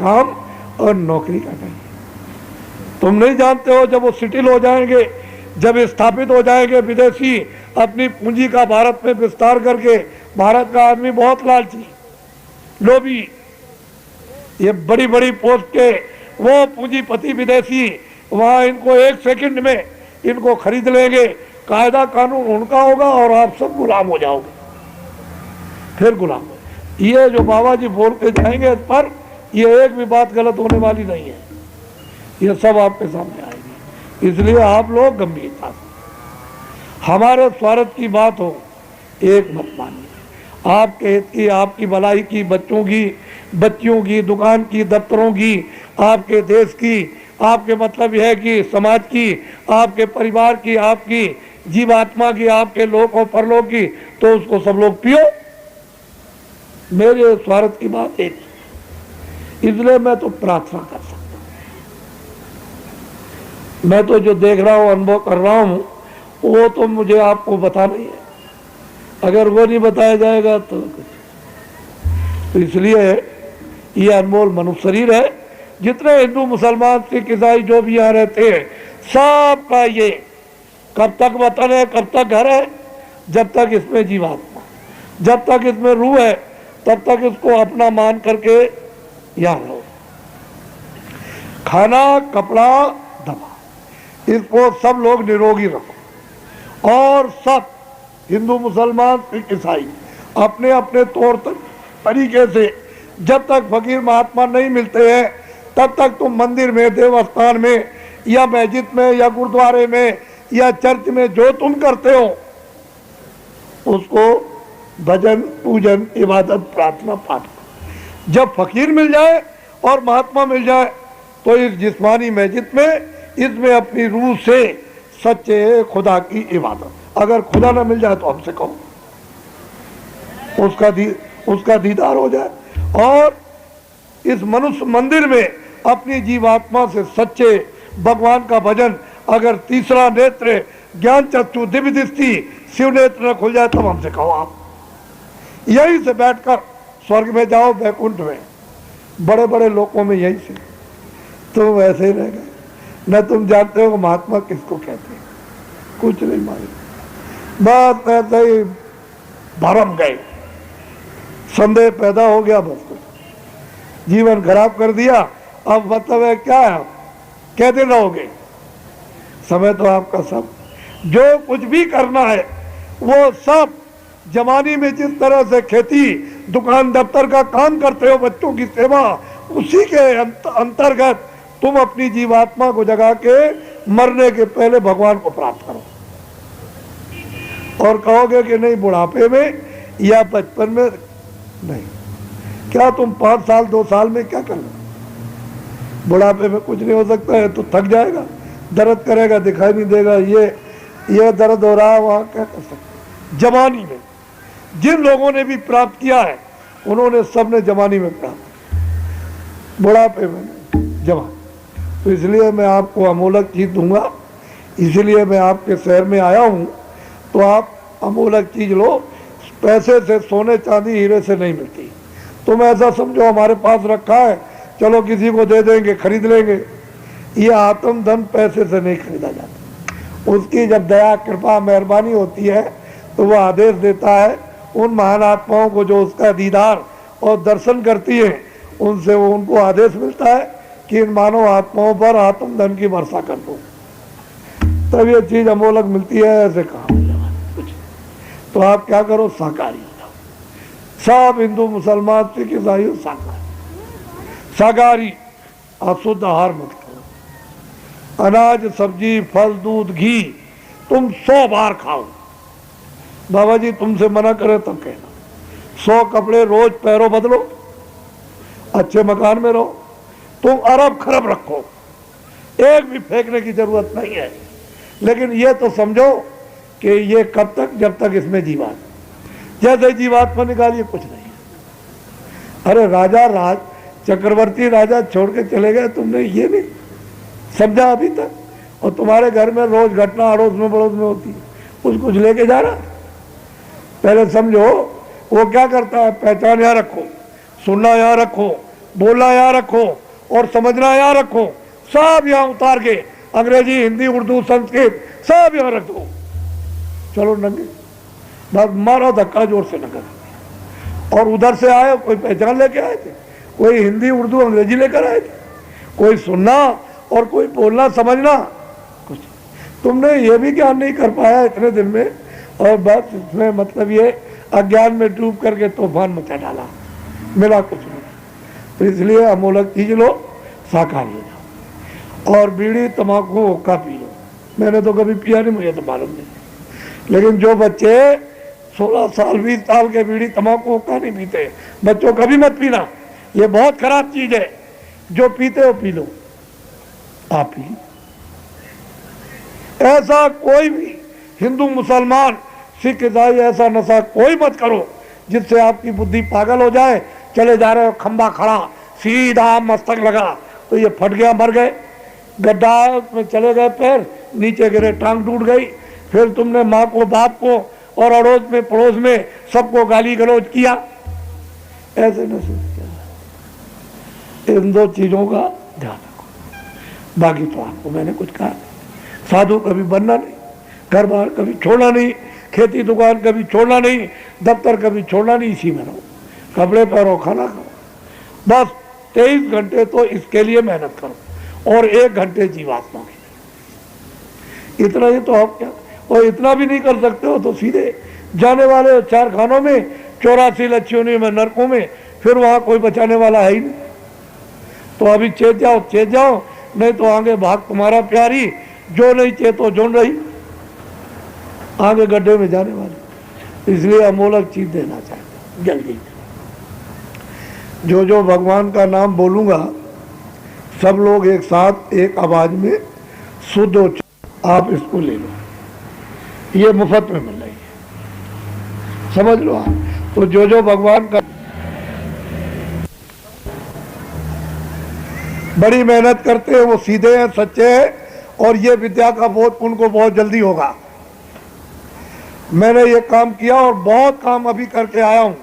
काम और नौकरी का नहीं। तुम नहीं जानते हो, जब वो सेटल हो जाएंगे, जब स्थापित हो जाएंगे विदेशी अपनी पूंजी का भारत में विस्तार करके, भारत का आदमी बहुत लालची, लोभी, ये बड़ी बड़ी पोस्ट के वो पूंजीपति विदेशी वहां इनको एक सेकंड में इनको खरीद लेंगे, कायदा कानून उनका होगा और आप सब गुलाम हो जाओगे, फिर गुलाम हो। ये जो बाबा जी बोल के जाएंगे इस पर, ये एक भी बात गलत होने वाली नहीं है, ये सब आपके सामने आएगी। इसलिए आप लोग गंभीरता से, हमारे स्वार्थ की बात हो एक मत मानिए, आपके हित की, आपकी भलाई की, बच्चों की, बच्चियों की, दुकान की, दफ्तरों की, आपके देश की, आपके मतलब यह है कि समाज की, आपके परिवार की, आपकी जीवात्मा की, आपके लोक और परलोक की, तो उसको सब लोग पियो। मेरे स्वार्थ की बात एक, इसलिए मैं तो प्रार्थना कर सकता हूं। मैं तो जो देख रहा हूं, अनुभव कर रहा हूं, वो तो मुझे आपको बता नहीं है, अगर वो नहीं बताया जाएगा तो कुछ। तो इसलिए ये अनमोल मनुष्य शरीर है, जितने हिंदू मुसलमान सिख ईसाई जो भी यहाँ रहते हैं, सबका ये कब तक वतन है, कब तक घर है, जब तक इसमें जीवात्मा, जब तक इसमें रूह है, तब तक इसको अपना मान करके यहाँ रहो। खाना, कपड़ा, दवा, इसको सब लोग निरोगी रखो, और सब हिंदू मुसलमान सिख ईसाई अपने अपने तौर तरीके से, जब तक फकीर महात्मा नहीं मिलते हैं तब तक तुम मंदिर में, देवस्थान में, या मस्जिद में, या गुरुद्वारे में, या चर्च में जो तुम करते हो उसको भजन, पूजन, इबादत, प्रार्थना, पाठ। जब फकीर मिल जाए और महात्मा मिल जाए तो इस जिस्मानी मस्जिद में, इसमें अपनी रूह से सच्चे खुदा की इबादत। अगर खुदा ना मिल जाए तो हमसे कहो, उसका दीदार हो जाए, और इस मनुष्य मंदिर में अपनी जीवात्मा से सच्चे भगवान का भजन। अगर तीसरा नेत्र, ज्ञान चक्षु, दिव्य दृष्टि, शिव नेत्र न खुल जाए तब हमसे कहो, आप यहीं से बैठकर स्वर्ग में जाओ, वैकुंठ में, बड़े बड़े लोकों में यहीं से। तुम वैसे ही रह गए, न तुम जानते हो महात्मा किसको कहते हैं, कुछ नहीं मालूम, बस ऐसे ही भरम गए, संदेह पैदा हो गया, बस कुछ जीवन खराब कर दिया। अब मतलब है क्या है, क्या दिन रहोगे, समय तो आपका सब, जो कुछ भी करना है वो सब जवानी में जिस तरह से खेती, दुकान, दफ्तर का काम करते हो, बच्चों की सेवा, उसी के अंतर्गत तुम अपनी जीवात्मा को जगा के मरने के पहले भगवान को प्राप्त करो। और कहोगे कि नहीं बुढ़ापे में या बचपन में, नहीं, क्या तुम 5 साल 2 साल में क्या करना, बुढ़ापे में कुछ नहीं हो सकता है, तो थक जाएगा, दर्द करेगा, दिखाई नहीं देगा, ये दर्द हो रहा है, वहां क्या कर सकते। जवानी में जिन लोगों ने भी प्राप्त किया है उन्होंने सबने जवानी में प्राप्त, बुढ़ापे में नहीं, जवान। तो इसलिए मैं आपको अमोलक चीज दूंगा, इसलिए मैं आपके शहर में आया हूं, तो आप अमोलक चीज लो। पैसे से, सोने चांदी हीरे से नहीं मिलती। तुम ऐसा समझो हमारे पास रखा है, चलो किसी को दे देंगे, खरीद लेंगे, ये आत्म धन पैसे से नहीं खरीदा जाता। उसकी जब दया, कृपा, मेहरबानी होती है तो वह आदेश देता है उन महान आत्माओं को जो उसका दीदार और दर्शन करती है, उनसे वो उनको आदेश मिलता है कि इन मानव आत्माओं पर आत्म धन की वर्षा कर दो, तब ये चीज अमोलक मिलती है। ऐसे कहा कुछ, तो आप क्या करो, शाकाहारी हो जाओ, सब हिंदू मुसलमान सिख ईसाई शाकाहारी, अशुद्ध आहार मत करो, अनाज, सब्जी, फल, दूध, घी तुम 100 बार खाओ। बाबा जी तुमसे मना करें तब कहना। 100 कपड़े रोज पैरों बदलो, अच्छे मकान में रहो, तुम अरब खरब रखो, एक भी फेंकने की जरूरत नहीं है। लेकिन ये तो समझो कि ये कब तक, जब तक इसमें जीवात्मा, जैसे जीवात्मा निकालिए कुछ नहीं। अरे राजा चक्रवर्ती राजा छोड़ के चले गए, तुमने ये नहीं समझा अभी तक, और तुम्हारे घर में रोज घटना अड़ोस में पड़ोस में होती है, कुछ लेके जा रहा। पहले समझो वो क्या करता है, पहचान यहाँ रखो, सुनना यहाँ रखो, बोलना याद रखो और समझना याद रखो, सब यहाँ उतार के अंग्रेजी, हिंदी, उर्दू, संस्कृत सब यहाँ रख दो। चलो नंगे, बस मारो धक्का जोर से नगर। और उधर से आए, कोई पहचान लेके आए थे, कोई हिंदी, उर्दू, अंग्रेजी लेकर आए थे, कोई सुनना और कोई बोलना समझना कुछ। तुमने ये भी ज्ञान नहीं कर पाया इतने दिन में, और बस इसमें मतलब ये अज्ञान में डूब करके तूफान मचा डाला, मिला कुछ नहीं। तो इसलिए अमोलक चीज लो, शाकाहारी हो जाओ, और बीड़ी तम्बाकू हुक्का पी लो। मैंने तो कभी पिया नहीं, मुझे तो मालूम नहीं, लेकिन जो बच्चे 16 साल 20 साल के बीड़ी तम्बाकू हुक्का नहीं पीते, बच्चों कभी मत पीना, ये बहुत खराब चीज है। जो पीते हो पी लो, आप ही। ऐसा कोई भी हिंदू, मुसलमान, सिख, ईसाई ऐसा नशा कोई मत करो जिससे आपकी बुद्धि पागल हो जाए। चले जा रहे हो, खंबा खड़ा, सीधा मस्तक लगा तो ये फट गया, मर गए, गड्ढा में चले गए, पैर नीचे गिरे, टांग टूट गई, फिर तुमने माँ को, बाप को और अड़ोस में पड़ोस में सबको गाली गलौज किया। ऐसे नशे इन दो चीजों का ध्यान रखो। बाकी तो आपको मैंने कुछ कहा, साधु कभी बनना नहीं, घर बार कभी छोड़ना नहीं, खेती दुकान कभी छोड़ना नहीं, दफ्तर कभी छोड़ना नहीं, इसी में रहो, कपड़े पहनो, खाना खाओ, बस 23 घंटे तो इसके लिए मेहनत करो और 1 घंटे जीवात्मा के लिए। इतना ही तो आप क्या, और इतना भी नहीं कर सकते हो तो सीधे जाने वाले हो 4 खानों में, 84 लच्छियों में, नरकों में, फिर वहां कोई बचाने वाला है ही नहीं। तो अभी चेत जाओ, नहीं तो आगे भाग तुम्हारा प्यारी, जो नहीं चेतो जोन रही, आगे गड्ढे में जाने वाली। इसलिए अमोलक चीज देना चाहिए जल्दी। जो भगवान का नाम बोलूंगा, सब लोग एक साथ एक आवाज में शुद्ध हो, आप इसको ले लो, ये मुफ्त में मिल रही है, समझ लो आप। तो जो भगवान का बड़ी मेहनत करते हैं वो सीधे हैं, सच्चे हैं, और ये विद्या का बोध उनको बहुत जल्दी होगा। मैंने ये काम किया और बहुत काम अभी करके आया हूँ,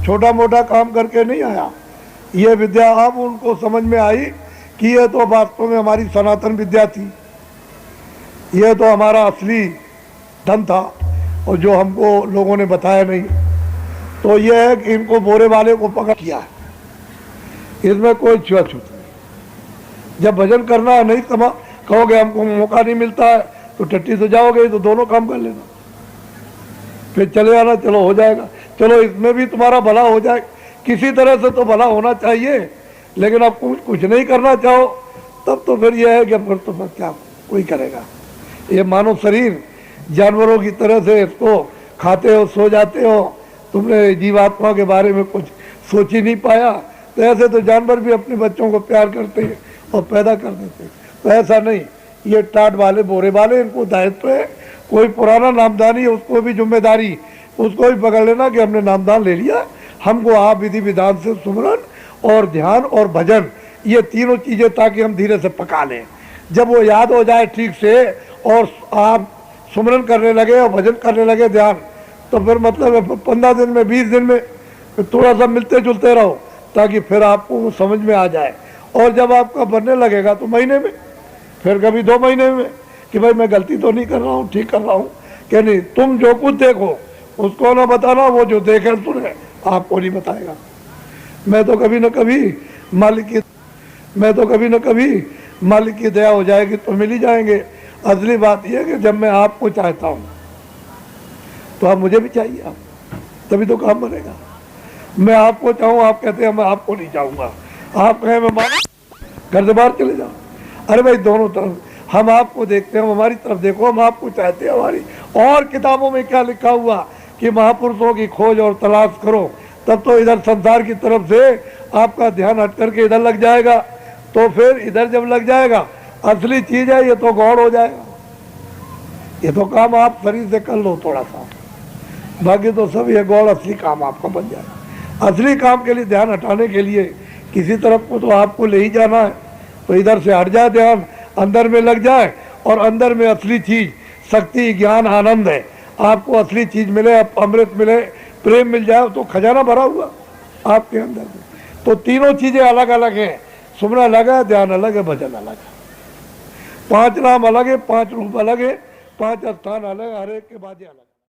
छोटा मोटा काम करके नहीं आया। ये विद्या अब उनको समझ में आई कि ये तो वास्तव में हमारी सनातन विद्या थी, ये तो हमारा असली धन था, और जो हमको लोगों ने बताया नहीं। तो ये है कि इनको बोरे वाले को पकड़ किया है, इसमें कोई छुआछूत नहीं। जब भजन करना है, नहीं कहोगे हमको मौका नहीं मिलता है, तो टट्टी तो जाओगे, तो दोनों काम कर लेना, फिर चले आना, चलो हो जाएगा। चलो इसमें भी तुम्हारा भला हो जाए, किसी तरह से तो भला होना चाहिए। लेकिन आप कुछ नहीं करना चाहो, तब तो फिर यह है कि फिर तो क्या कोई करेगा। ये मानव शरीर जानवरों की तरह से इसको खाते हो, सो जाते हो, तुमने जीवात्मा के बारे में कुछ सोच ही नहीं पाया। तो ऐसे तो जानवर भी अपने बच्चों को प्यार करते हैं और पैदा कर देते हैं, तो ऐसा नहीं। ये टाट वाले, बोरे वाले, इनको दायित्व है, कोई पुराना नामदानी है उसको भी जिम्मेदारी, उसको भी पकड़ लेना कि हमने नामदान ले लिया, हमको आप विधि विधान से सुमरन और ध्यान और भजन, ये तीनों चीजें, ताकि हम धीरे से पका लें। जब वो याद हो जाए ठीक से और आप सुमरन करने लगे और भजन करने लगे, ध्यान, तो फिर मतलब 15 दिन में, 20 दिन में थोड़ा सा मिलते जुलते रहो, ताकि फिर आपको वो समझ में आ जाए। और जब आपका बनने लगेगा तो महीने में, फिर कभी 2 महीने में, कि भाई मैं गलती तो नहीं कर रहा हूँ, ठीक कर रहा हूँ कि नहीं। तुम जो कुछ देखो उसको ना बताना, वो जो देखे सुने आपको नहीं बताएगा। मैं तो कभी न कभी मालिक की दया हो जाएगी तो मिल ही जाएंगे। असली बात यह है कि जब मैं आपको चाहता हूँ तो आप मुझे भी चाहिए, आप तभी तो काम बनेगा। मैं आपको चाहूँ, आप कहते हैं मैं आपको नहीं चाहूँगा, आप कहें मैं घर से बाहर चले जाओ। अरे भाई दोनों तरफ, हम आपको देखते हैं, हमारी तरफ देखो, हम आपको चाहते हैं हमारी। और किताबों में क्या लिखा हुआ कि महापुरुषों की खोज और तलाश करो, तब तो इधर संसार की तरफ से आपका ध्यान हट करके इधर लग जाएगा। तो फिर इधर जब लग जाएगा, असली चीज है ये, तो गौड़ हो जाएगा। ये तो काम आप शरीर से कर लो थोड़ा सा, बाकी तो सब ये गौड़ असली काम आपका बन जाएगा। असली काम के लिए ध्यान हटाने के लिए किसी तरफ को तो आपको ले ही जाना है, तो इधर से हट जाए ध्यान, अंदर में लग जाए, और अंदर में असली चीज शक्ति, ज्ञान, आनंद है। आपको असली चीज मिले, अमृत मिले, प्रेम मिल जाए, तो खजाना भरा हुआ आपके अंदर में। तो तीनों चीजें अलग अलग हैं। सुमन अलग है, ध्यान अलग है, भजन अलग है। 5 नाम अलग है, 5 रूप अलग है, 5 स्थान अलग है, हर एक के बाजे अलग।